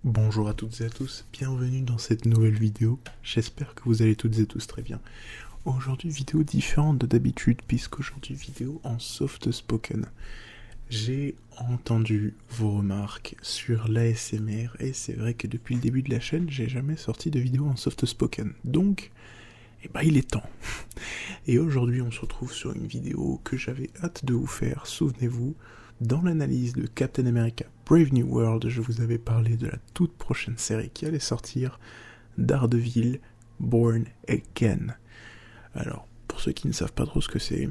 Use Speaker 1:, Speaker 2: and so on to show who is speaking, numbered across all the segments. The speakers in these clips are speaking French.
Speaker 1: Bonjour à toutes et à tous, bienvenue dans cette nouvelle vidéo, j'espère que vous allez toutes et tous très bien. Aujourd'hui vidéo différente de d'habitude puisqu'aujourd'hui vidéo en soft spoken. J'ai entendu vos remarques sur l'ASMR et c'est vrai que depuis le début de la chaîne j'ai jamais sorti de vidéo en soft spoken, donc il est temps. Et aujourd'hui on se retrouve sur une vidéo que j'avais hâte de vous faire, souvenez-vous. Dans l'analyse de Captain America Brave New World, je vous avais parlé de la toute prochaine série qui allait sortir, Daredevil Born Again. Alors, pour ceux qui ne savent pas trop ce que c'est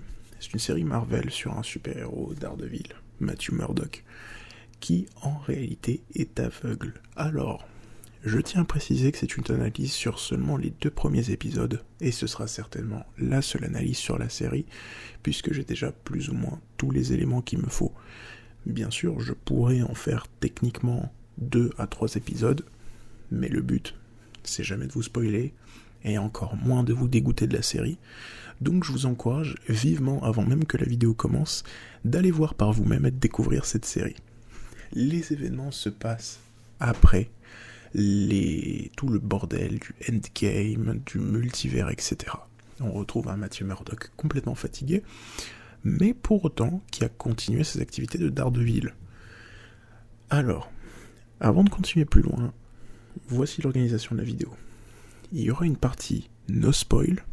Speaker 1: une série Marvel sur un super-héros, Daredevil, Matthew Murdock, qui en réalité est aveugle. Alors, je tiens à préciser que c'est une analyse sur seulement les 2 premiers épisodes, et ce sera certainement la seule analyse sur la série, puisque j'ai déjà plus ou moins tous les éléments qu'il me faut. Bien sûr, je pourrais en faire techniquement 2 à 3 épisodes, mais le but, c'est jamais de vous spoiler, et encore moins de vous dégoûter de la série. Donc je vous encourage vivement, avant même que la vidéo commence, d'aller voir par vous-même et de découvrir cette série. Les événements se passent après tout le bordel du endgame, du multivers, etc. On retrouve un Matthew Murdock complètement fatigué, mais pour autant qui a continué ses activités de Daredevil. Alors, avant de continuer plus loin, voici l'organisation de la vidéo. Il y aura une partie no spoil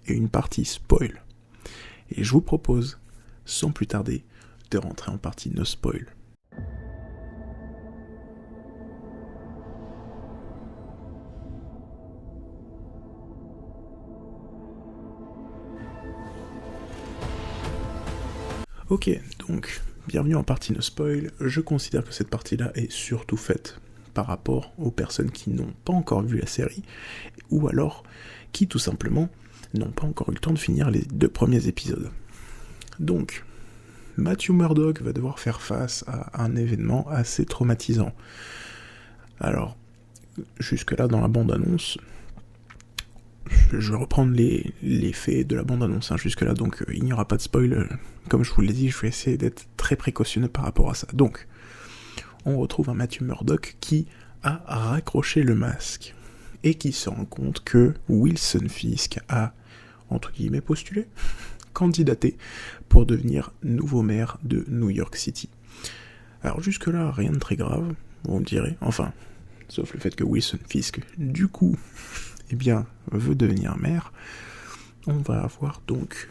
Speaker 1: et une partie spoil. Et je vous propose, sans plus tarder, de rentrer en partie no spoil. Ok, donc, bienvenue en partie no spoil. Je considère que cette partie-là est surtout faite par rapport aux personnes qui n'ont pas encore vu la série, ou alors qui tout simplement n'ont pas encore eu le temps de finir les 2 premiers épisodes. Donc, Matthew Murdock va devoir faire face à un événement assez traumatisant. Alors, jusque-là dans la bande-annonce, je vais reprendre les faits de la bande-annonce jusque-là, donc il n'y aura pas de spoil. Comme je vous l'ai dit, je vais essayer d'être très précautionneux par rapport à ça. Donc, on retrouve un Matthew Murdock qui a raccroché le masque et qui se rend compte que Wilson Fisk a, entre guillemets, postulé, candidaté pour devenir nouveau maire de New York City. Alors jusque-là, rien de très grave, vous me direz, enfin, sauf le fait que Wilson Fisk, du coup, veut devenir maire. On va avoir donc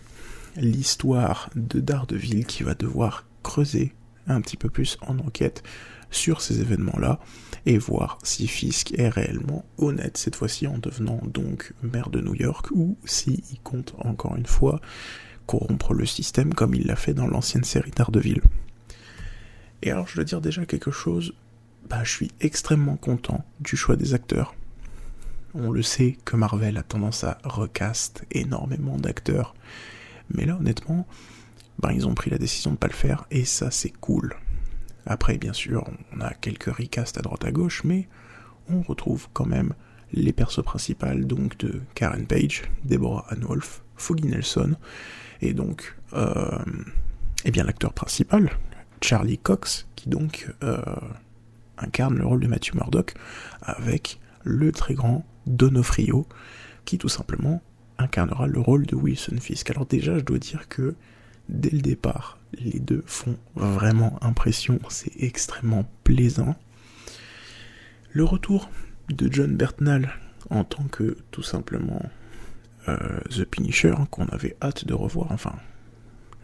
Speaker 1: l'histoire de Daredevil qui va devoir creuser un petit peu plus en enquête sur ces événements-là et voir si Fisk est réellement honnête cette fois-ci en devenant donc maire de New York ou s'il compte encore une fois corrompre le système comme il l'a fait dans l'ancienne série Daredevil. Et alors je dois dire déjà quelque chose, je suis extrêmement content du choix des acteurs. On le sait que Marvel a tendance à recast énormément d'acteurs. Mais là, honnêtement, ils ont pris la décision de pas le faire, et ça, c'est cool. Après, bien sûr, on a quelques recasts à droite à gauche, mais on retrouve quand même les persos principales, donc de Karen Page, Deborah Ann Wolf, Foggy Nelson, et donc, l'acteur principal, Charlie Cox, qui donc incarne le rôle de Matthew Murdock, avec le très grand Donofrio, qui tout simplement incarnera le rôle de Wilson Fisk. Alors déjà, je dois dire que dès le départ, les deux font vraiment impression, c'est extrêmement plaisant. Le retour de John Bertnall en tant que tout simplement The Punisher, qu'on avait hâte de revoir,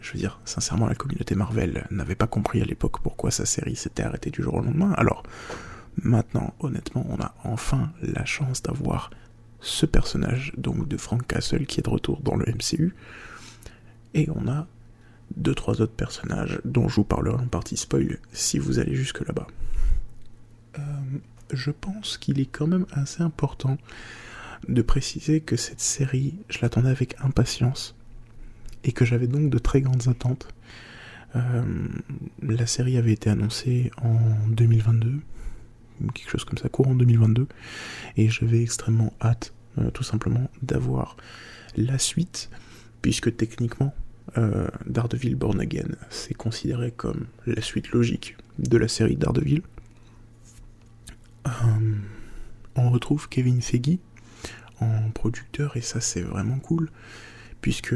Speaker 1: je veux dire, sincèrement, la communauté Marvel n'avait pas compris à l'époque pourquoi sa série s'était arrêtée du jour au lendemain. Alors, maintenant, honnêtement, on a enfin la chance d'avoir ce personnage, donc de Frank Castle, qui est de retour dans le MCU. Et on a 2-3 autres personnages dont je vous parlerai en partie spoil si vous allez jusque là-bas. Je pense qu'il est quand même assez important de préciser que cette série, je l'attendais avec impatience et que j'avais donc de très grandes attentes. La série avait été annoncée en 2022, quelque chose comme ça, courant 2022, et j'avais extrêmement hâte, tout simplement, d'avoir la suite, puisque techniquement, Daredevil Born Again, c'est considéré comme la suite logique de la série Daredevil. on retrouve Kevin Feige en producteur, et ça c'est vraiment cool, puisque,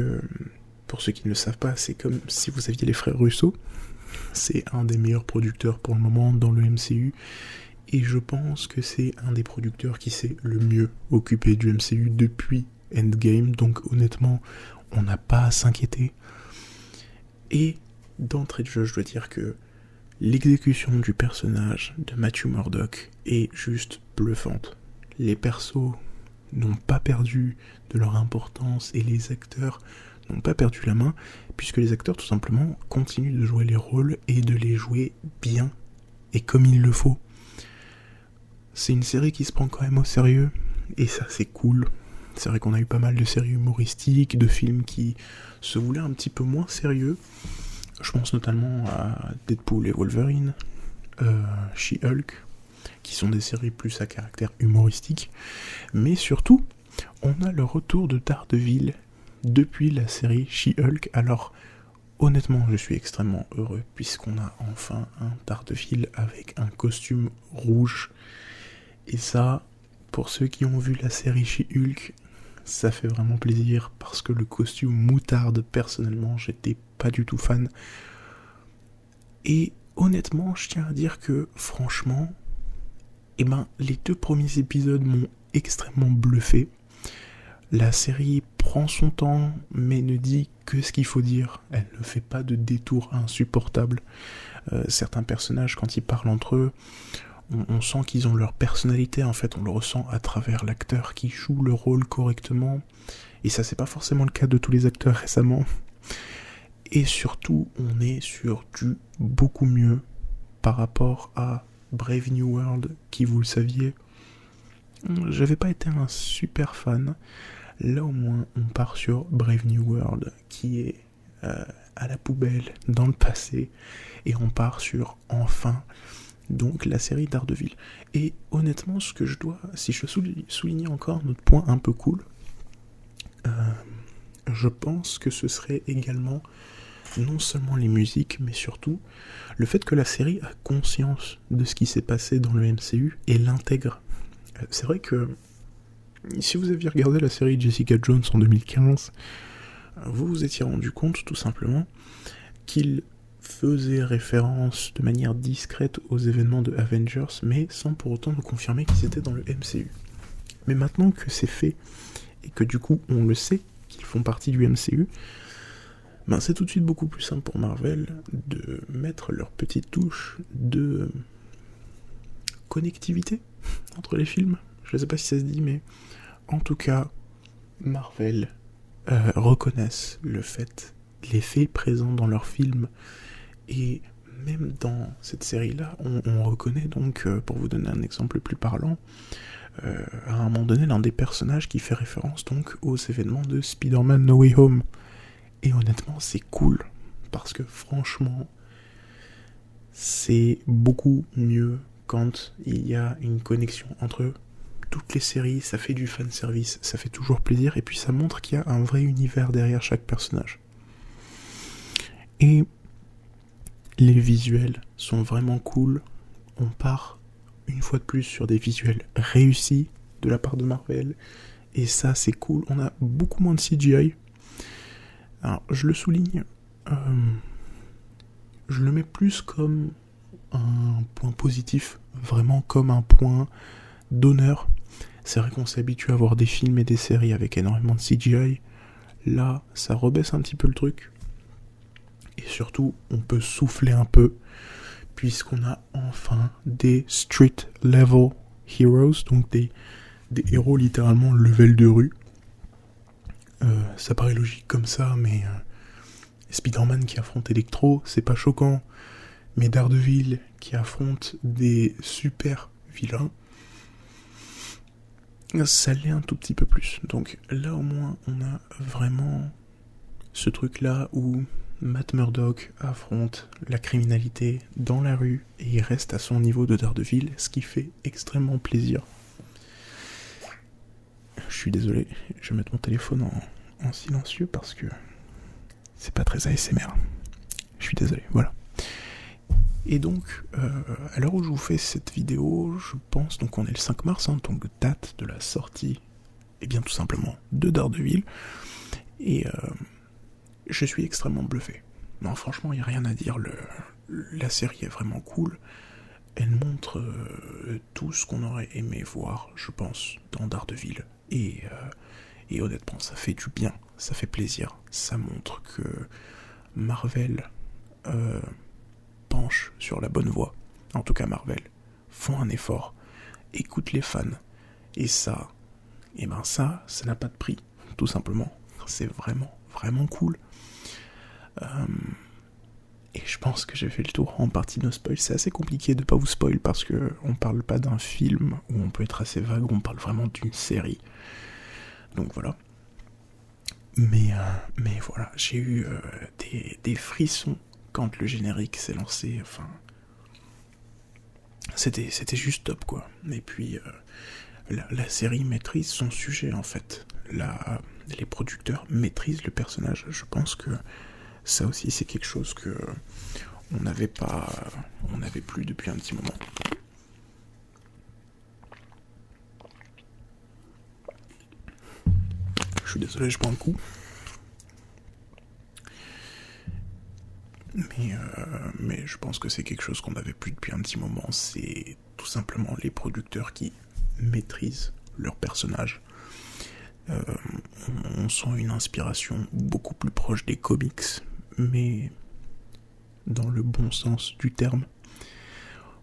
Speaker 1: pour ceux qui ne le savent pas, c'est comme si vous aviez les frères Russo. C'est un des meilleurs producteurs pour le moment dans le MCU, et je pense que c'est un des producteurs qui s'est le mieux occupé du MCU depuis Endgame, donc honnêtement, on n'a pas à s'inquiéter. Et d'entrée de jeu, je dois dire que l'exécution du personnage de Matthew Murdock est juste bluffante. Les persos n'ont pas perdu de leur importance et les acteurs n'ont pas perdu la main, puisque les acteurs tout simplement continuent de jouer les rôles et de les jouer bien et comme il le faut. C'est une série qui se prend quand même au sérieux, et ça c'est cool. C'est vrai qu'on a eu pas mal de séries humoristiques, de films qui se voulaient un petit peu moins sérieux. Je pense notamment à Deadpool et Wolverine, She-Hulk, qui sont des séries plus à caractère humoristique. Mais surtout, on a le retour de Daredevil depuis la série She-Hulk. Alors, honnêtement, je suis extrêmement heureux, puisqu'on a enfin un Daredevil avec un costume rouge. Et ça, pour ceux qui ont vu la série She-Hulk, ça fait vraiment plaisir, parce que le costume moutarde, personnellement, j'étais pas du tout fan. Et honnêtement, je tiens à dire que, franchement, les 2 premiers épisodes m'ont extrêmement bluffé. La série prend son temps, mais ne dit que ce qu'il faut dire. Elle ne fait pas de détours insupportables. Certains personnages, quand ils parlent entre eux, on sent qu'ils ont leur personnalité, en fait, on le ressent à travers l'acteur qui joue le rôle correctement, et ça c'est pas forcément le cas de tous les acteurs récemment. Et surtout, on est sur du beaucoup mieux par rapport à Brave New World, qui, vous le saviez, j'avais pas été un super fan. Là au moins on part sur Brave New World, qui est à la poubelle dans le passé, et on part sur enfin donc la série Daredevil. Et honnêtement, si je dois souligner encore notre point un peu cool, je pense que ce serait également non seulement les musiques, mais surtout le fait que la série a conscience de ce qui s'est passé dans le MCU et l'intègre. C'est vrai que si vous aviez regardé la série Jessica Jones en 2015, vous vous étiez rendu compte tout simplement qu'il faisait référence de manière discrète aux événements de Avengers, mais sans pour autant nous confirmer qu'ils étaient dans le MCU. Mais maintenant que c'est fait, et que du coup on le sait qu'ils font partie du MCU, c'est tout de suite beaucoup plus simple pour Marvel de mettre leur petite touche de connectivité entre les films. Je ne sais pas si ça se dit, mais en tout cas, Marvel reconnaissent le fait, l'effet présent dans leurs films, et même dans cette série-là, on reconnaît donc, pour vous donner un exemple plus parlant, à un moment donné, l'un des personnages qui fait référence donc aux événements de Spider-Man No Way Home. Et honnêtement, c'est cool, parce que franchement, c'est beaucoup mieux quand il y a une connexion entre toutes les séries. Ça fait du fanservice, ça fait toujours plaisir, et puis ça montre qu'il y a un vrai univers derrière chaque personnage. Et les visuels sont vraiment cool. On part une fois de plus sur des visuels réussis de la part de Marvel, et ça c'est cool. On a beaucoup moins de CGI. Alors je le souligne, je le mets plus comme un point positif, vraiment comme un point d'honneur. C'est vrai qu'on s'est habitué à voir des films et des séries avec énormément de CGI. Là, ça rebaisse un petit peu le truc. Et surtout, on peut souffler un peu, puisqu'on a enfin des street level heroes, donc des héros littéralement level de rue. Ça paraît logique comme ça, mais Spider-Man qui affronte Electro, c'est pas choquant. Mais Daredevil qui affronte des super vilains, ça l'est un tout petit peu plus. Donc là au moins on a vraiment ce truc là où Matt Murdock affronte la criminalité dans la rue et il reste à son niveau de Daredevil, ce qui fait extrêmement plaisir. Je suis désolé, je vais mettre mon téléphone en silencieux parce que c'est pas très ASMR. Je suis désolé, voilà. Et donc, à l'heure où je vous fais cette vidéo, je pense, donc on est le 5 mars, hein, donc date de la sortie, et bien tout simplement, de Daredevil, et je suis extrêmement bluffé. Non, franchement, il n'y a rien à dire, la série est vraiment cool, elle montre tout ce qu'on aurait aimé voir, je pense, dans Daredevil, et honnêtement, ça fait du bien, ça fait plaisir, ça montre que Marvel penche sur la bonne voie, en tout cas Marvel, font un effort, écoutent les fans, et ça, ça n'a pas de prix, tout simplement, c'est vraiment, vraiment cool. Et je pense que j'ai fait le tour en partie de nos spoils. C'est assez compliqué de pas vous spoil parce que on parle pas d'un film où on peut être assez vague, on parle vraiment d'une série. Donc voilà. Mais voilà, j'ai eu des frissons quand le générique s'est lancé. Enfin, c'était juste top quoi. Et puis la série maîtrise son sujet en fait. Les producteurs maîtrisent le personnage. Je pense que ça aussi c'est quelque chose que on n'avait plus depuis un petit moment. Je suis désolé, je prends un coup. Mais je pense que c'est quelque chose qu'on n'avait plus depuis un petit moment. C'est tout simplement les producteurs qui maîtrisent leur personnage. On sent une inspiration beaucoup plus proche des comics, mais dans le bon sens du terme.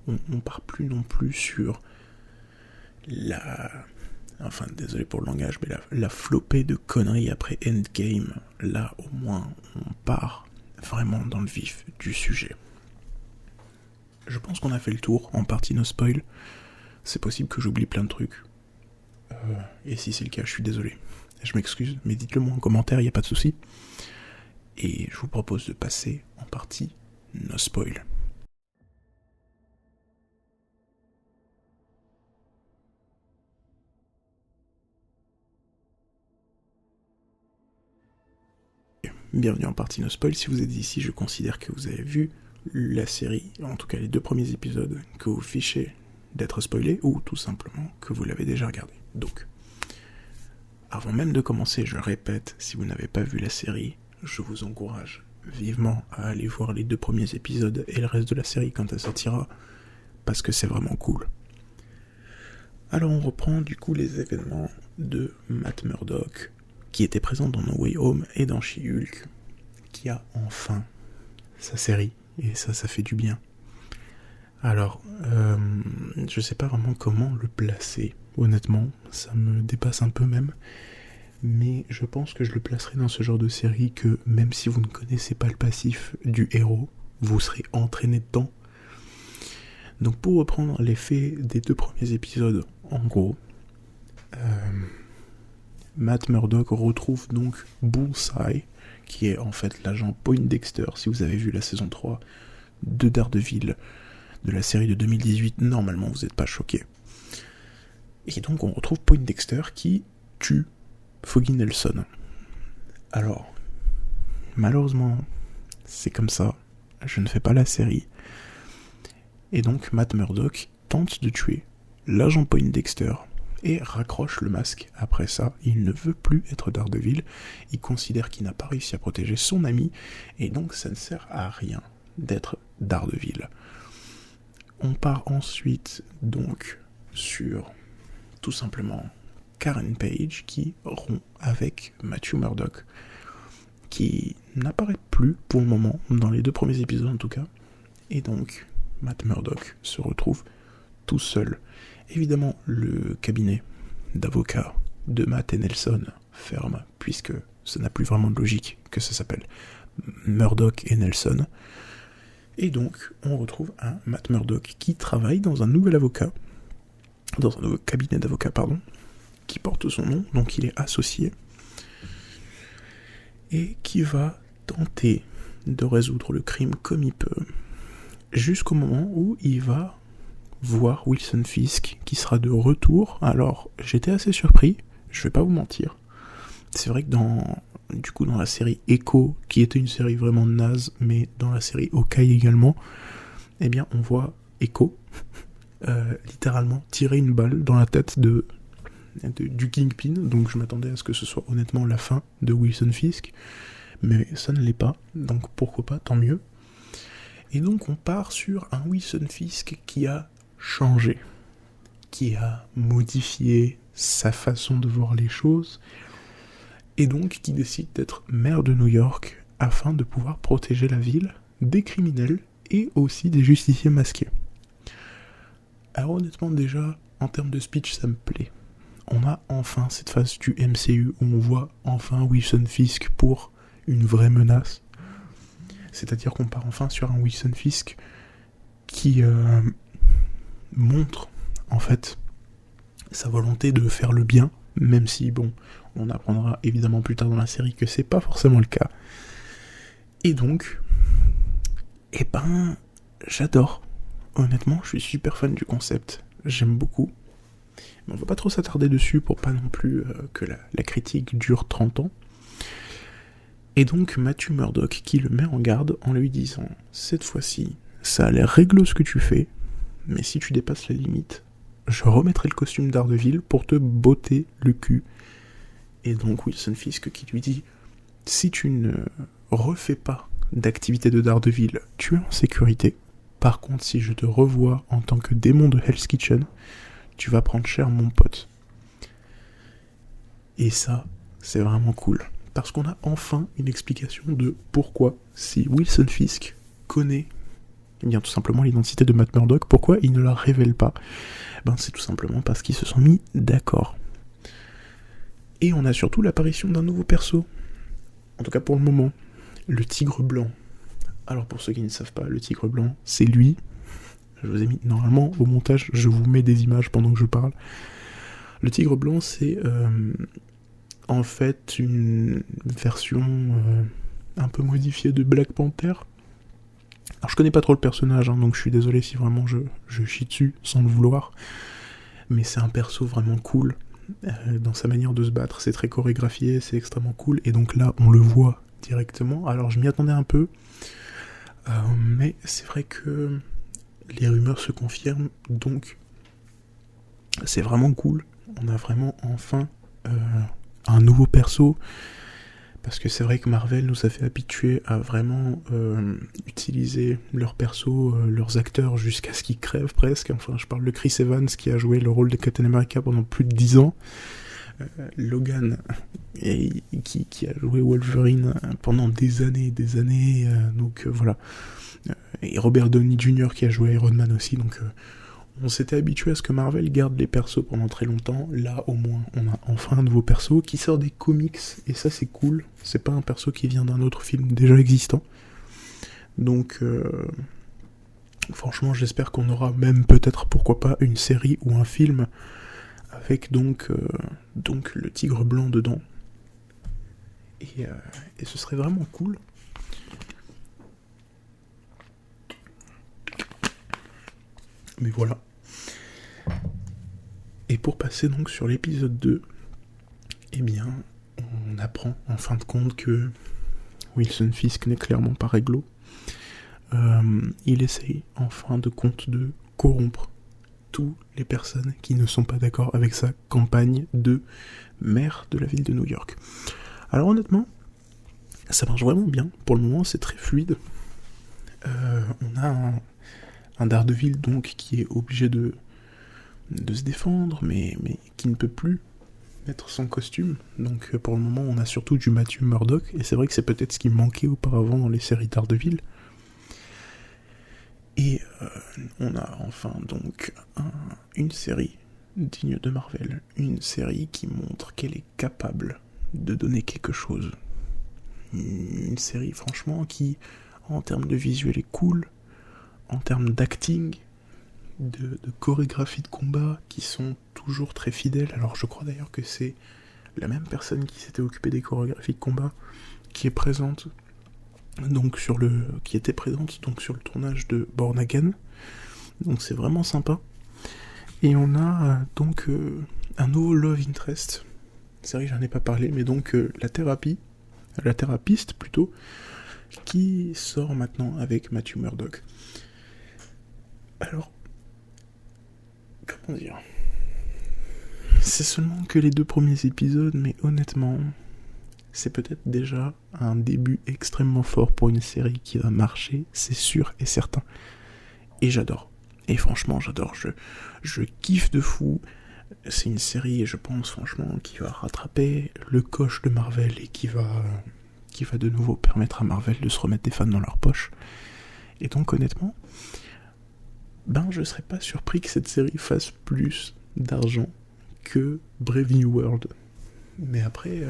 Speaker 1: On part plus non plus sur enfin désolé pour le langage, mais la flopée de conneries après Endgame. Là au moins on part vraiment dans le vif du sujet. Je pense qu'on a fait le tour, en partie no spoil. C'est possible que j'oublie plein de trucs. Et si c'est le cas, je suis désolé. Je m'excuse, mais dites-le moi en commentaire, y a pas de souci. Et je vous propose de passer en partie no spoil. Bienvenue en partie no spoil. Si vous êtes ici, je considère que vous avez vu la série, en tout cas les 2 premiers épisodes, que vous fichez d'être spoilé, ou tout simplement que vous l'avez déjà regardé. Donc, avant même de commencer, je répète, si vous n'avez pas vu la série, je vous encourage vivement à aller voir les 2 premiers épisodes et le reste de la série quand elle sortira, parce que c'est vraiment cool. Alors on reprend du coup les événements de Matt Murdock, qui était présent dans No Way Home et dans She-Hulk, qui a enfin sa série, et ça fait du bien. Alors, je sais pas vraiment comment le placer, honnêtement, ça me dépasse un peu même, mais je pense que je le placerai dans ce genre de série que, même si vous ne connaissez pas le passif du héros, vous serez entraîné dedans. Donc pour reprendre les faits des 2 premiers épisodes, en gros, Matt Murdock retrouve donc Bullseye, qui est en fait l'agent Poindexter. Si vous avez vu la saison 3 de Daredevil, de la série de 2018, normalement vous n'êtes pas choqués. Et donc on retrouve Poindexter qui tue Foggy Nelson. Alors, malheureusement, c'est comme ça, je ne fais pas la série. Et donc Matt Murdock tente de tuer l'agent Poindexter et raccroche le masque. Après ça, il ne veut plus être Daredevil, il considère qu'il n'a pas réussi à protéger son ami, et donc ça ne sert à rien d'être Daredevil. On part ensuite donc sur tout simplement Karen Page qui rompt avec Matthew Murdock, qui n'apparaît plus pour le moment, dans les 2 premiers épisodes en tout cas, et donc Matt Murdock se retrouve tout seul. Évidemment, le cabinet d'avocats de Matt et Nelson ferme, puisque ça n'a plus vraiment de logique que ça s'appelle Murdock et Nelson. Et donc, on retrouve un Matt Murdock qui travaille dans un nouveau cabinet d'avocats, qui porte son nom, donc il est associé, et qui va tenter de résoudre le crime comme il peut, jusqu'au moment où il va voir Wilson Fisk, qui sera de retour. Alors, j'étais assez surpris, je vais pas vous mentir. C'est vrai que dans la série Echo, qui était une série vraiment naze, mais dans la série Hawkeye également, eh bien on voit Echo littéralement tirer une balle dans la tête du Kingpin, donc je m'attendais à ce que ce soit honnêtement la fin de Wilson Fisk, mais ça ne l'est pas, donc pourquoi pas, tant mieux. Et donc on part sur un Wilson Fisk qui a changé, qui a modifié sa façon de voir les choses, et donc qui décide d'être maire de New York afin de pouvoir protéger la ville des criminels et aussi des justiciers masqués. Alors honnêtement déjà, en termes de speech, ça me plaît. On a enfin cette phase du MCU où on voit enfin Wilson Fisk pour une vraie menace. C'est-à-dire qu'on part enfin sur un Wilson Fisk qui montre en fait sa volonté de faire le bien, même si bon, on apprendra évidemment plus tard dans la série que c'est pas forcément le cas. Et donc, j'adore. Honnêtement, je suis super fan du concept. J'aime beaucoup. Mais on va pas trop s'attarder dessus pour pas non plus que la critique dure 30 ans. Et donc Matthew Murdock qui le met en garde en lui disant « Cette fois-ci, ça a l'air réglo ce que tu fais, mais si tu dépasses la limite, je remettrai le costume d'Ardeville pour te botter le cul. » Et donc Wilson Fisk qui lui dit « Si tu ne refais pas d'activité de Daredevil, tu es en sécurité. Par contre, si je te revois en tant que démon de Hell's Kitchen, tu vas prendre cher mon pote. » Et ça, c'est vraiment cool. Parce qu'on a enfin une explication de pourquoi, si Wilson Fisk connaît eh bien tout simplement l'identité de Matt Murdock, pourquoi il ne la révèle pas. C'est tout simplement parce qu'ils se sont mis d'accord. Et on a surtout l'apparition d'un nouveau perso. En tout cas pour le moment. Le Tigre Blanc. Alors pour ceux qui ne savent pas, le Tigre Blanc, c'est lui. Je vous ai mis, normalement, au montage, je vous mets des images pendant que je parle. Le Tigre Blanc, c'est en fait une version un peu modifiée de Black Panther. Alors je connais pas trop le personnage, donc je suis désolé si vraiment je chie dessus sans le vouloir. Mais c'est un perso vraiment cool dans sa manière de se battre. C'est très chorégraphié, c'est extrêmement cool. Et donc là, on le voit directement. Alors je m'y attendais un peu. Mais c'est vrai que les rumeurs se confirment. Donc c'est vraiment cool. On a vraiment enfin un nouveau perso. Parce que c'est vrai que Marvel nous a fait habituer à vraiment utiliser leurs persos, leurs acteurs jusqu'à ce qu'ils crèvent presque. Enfin, je parle de Chris Evans qui a joué le rôle de Captain America pendant plus de 10 ans. Logan qui a joué Wolverine pendant des années. Donc voilà. Et Robert Downey Jr. qui a joué Iron Man aussi. Donc on s'était habitué à ce que Marvel garde les persos pendant très longtemps. Là, au moins, on a enfin un nouveau perso qui sort des comics. Et ça, c'est cool. C'est pas un perso qui vient d'un autre film déjà existant. Donc, franchement, j'espère qu'on aura même peut-être, pourquoi pas, une série ou un film avec donc le Tigre Blanc dedans. Et ce serait vraiment cool. Mais voilà. Et pour passer donc sur l'épisode 2, eh bien, on apprend en fin de compte que Wilson Fisk n'est clairement pas réglo. Il essaye en fin de compte de corrompre toutes les personnes qui ne sont pas d'accord avec sa campagne de maire de la ville de New York. Alors honnêtement, ça marche vraiment bien. Pour le moment, c'est très fluide. On a un Daredevil donc qui est obligé de se défendre, mais qui ne peut plus mettre son costume. Donc pour le moment, on a surtout du Matthew Murdock, et c'est vrai que c'est peut-être ce qui manquait auparavant dans les séries Daredevil. Et on a enfin donc une série digne de Marvel, une série qui montre qu'elle est capable de donner quelque chose. Une série franchement qui, en termes de visuel, est cool, en termes d'acting, de chorégraphie de combat, qui sont toujours très fidèles. Alors je crois d'ailleurs que c'est la même personne qui s'était occupée des chorégraphies de combat qui est présente donc qui était présente donc sur le tournage de Born Again. Donc c'est vraiment sympa. Et on a donc un nouveau Love Interest. C'est vrai que j'en ai pas parlé, mais donc la thérapeute plutôt, qui sort maintenant avec Matthew Murdock. Alors, comment dire, c'est seulement que les 2 premiers épisodes, mais honnêtement, c'est peut-être déjà un début extrêmement fort pour une série qui va marcher, c'est sûr et certain. Et j'adore. Et franchement, j'adore. Je kiffe de fou. C'est une série, je pense, franchement, qui va rattraper le coche de Marvel et qui va de nouveau permettre à Marvel de se remettre des fans dans leur poche. Et donc, honnêtement, je serais pas surpris que cette série fasse plus d'argent que Brave New World. Mais après,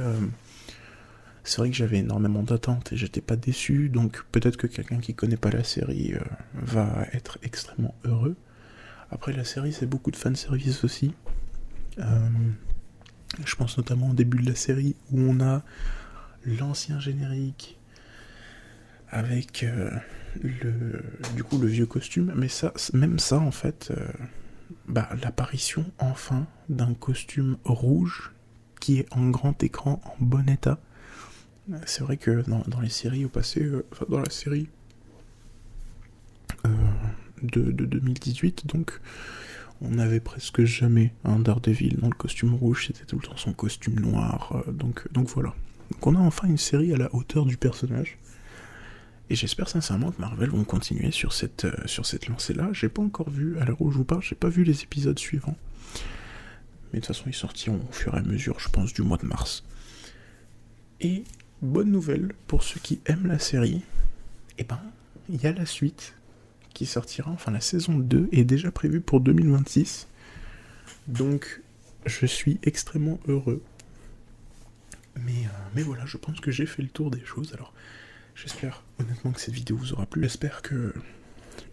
Speaker 1: c'est vrai que j'avais énormément d'attentes et j'étais pas déçu, donc peut-être que quelqu'un qui connaît pas la série va être extrêmement heureux. Après, la série, c'est beaucoup de fanservice aussi. Je pense notamment au début de la série où on a l'ancien générique avec le vieux costume, mais même ça en fait, l'apparition enfin d'un costume rouge qui est en grand écran en bon état. C'est vrai que dans les séries au passé, dans la série de 2018, donc on n'avait presque jamais un Daredevil dans le costume rouge, c'était tout le temps son costume noir, donc voilà. Donc on a enfin une série à la hauteur du personnage. Et j'espère sincèrement que Marvel vont continuer sur cette lancée-là. J'ai pas encore vu, à l'heure où je vous parle, j'ai pas vu les épisodes suivants. Mais de toute façon, ils sortiront au fur et à mesure, je pense, du mois de mars. Et bonne nouvelle pour ceux qui aiment la série, il y a la suite qui sortira, enfin la saison 2 est déjà prévue pour 2026. Donc, je suis extrêmement heureux. Mais voilà, je pense que j'ai fait le tour des choses. Alors, j'espère honnêtement que cette vidéo vous aura plu. J'espère que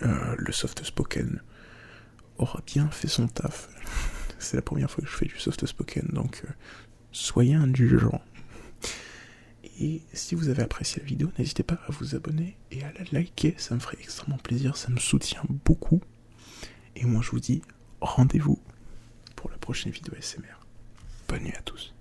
Speaker 1: le soft spoken aura bien fait son taf. C'est la première fois que je fais du soft spoken, donc soyez indulgents. Et si vous avez apprécié la vidéo, n'hésitez pas à vous abonner et à la liker, ça me ferait extrêmement plaisir, ça me soutient beaucoup. Et moi je vous dis rendez-vous pour la prochaine vidéo ASMR. Bonne nuit à tous.